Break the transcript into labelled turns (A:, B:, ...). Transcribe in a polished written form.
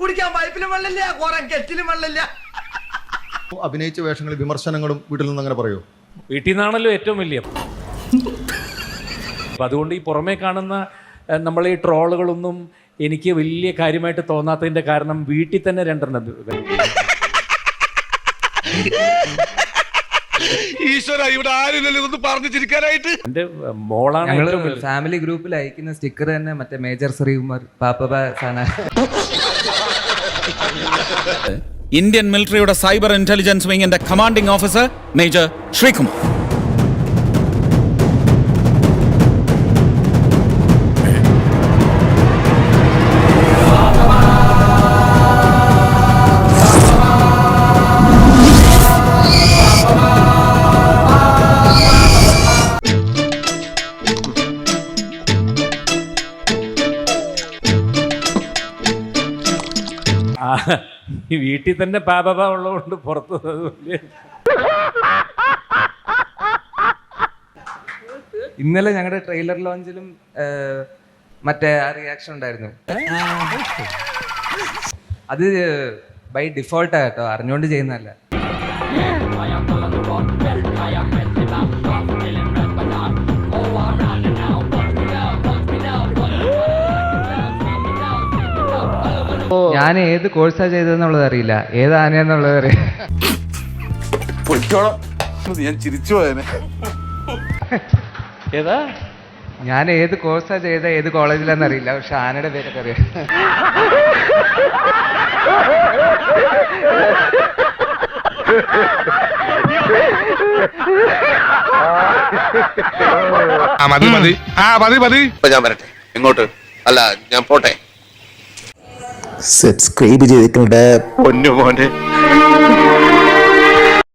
A: കുടിക്കാൻ പൈപ്പിലും വെള്ളമില്ല, കുറെ കെറ്റിലും വെള്ളമില്ല.
B: അഭിനയിച്ച വേഷങ്ങളിൽ വിമർശനങ്ങളും വീട്ടിൽ നിന്ന് അങ്ങനെ പറയോ?
C: വീട്ടിൽ നിന്നാണല്ലോ ഏറ്റവും വലിയ. അപ്പം അതുകൊണ്ട് ഈ പുറമേ കാണുന്ന നമ്മൾ ഈ ട്രോളുകളൊന്നും എനിക്ക് വലിയ കാര്യമായിട്ട് തോന്നാത്തതിൻ്റെ കാരണം വീട്ടിൽ തന്നെ രണ്ടെണ്ണം.
D: ഈശ്വര, ഇവിടെ ആരില്ലല്ലോ ഇതൊന്ന് പറഞ്ഞു ചിരിക്കാനായിട്ട്.
C: എൻ്റെ മോളാണ്.
E: ഫാമിലി ഗ്രൂപ്പിൽ അയക്കുന്ന സ്റ്റിക്കർ തന്നെ മറ്റേ മേജർ ശ്രീകുമാർ പാപ്പ സാന.
F: ഇന്ത്യൻ മിലിറ്ററിയുടെ സൈബർ ഇന്റലിജൻസ് വിങ്ങിന്റെ കമാൻഡിംഗ് ഓഫീസർ മേജർ ശ്രീകുമാർ.
C: ഈ വീട്ടിൽ തന്നെ പാപ ഉള്ളതുകൊണ്ട് പുറത്തു.
E: ഇന്നലെ ഞങ്ങളുടെ ട്രെയിലർ ലോഞ്ചിലും മറ്റേ ആ റിയാക്ഷൻ ഉണ്ടായിരുന്നു. അത് ബൈ ഡിഫോൾട്ടാ കേട്ടോ, അറിഞ്ഞുകൊണ്ട് ചെയ്യുന്നതല്ല. ഞാൻ ഏത് കോഴ്സാ ചെയ്തതെന്നുള്ളത് അറിയില്ല, ഏത് ആനയെന്നുള്ളത് അറിയാം.
D: ഞാൻ ചിരിച്ചു പോയനെ.
C: ഏതാ?
E: ഞാൻ ഏത് കോഴ്സാ ചെയ്ത ഏത് കോളേജിലാന്ന് അറിയില്ല, പക്ഷെ ആനയുടെ പേരൊക്കെ അറിയാം.
D: ഞാൻ വരട്ടെ. എങ്ങോട്ട്? അല്ല, ഞാൻ പോട്ടെ.
G: സബ്സ്ക്രൈബ് ചെയ്തിട്ടുണ്ട്
D: പൊന്നു മോനെ.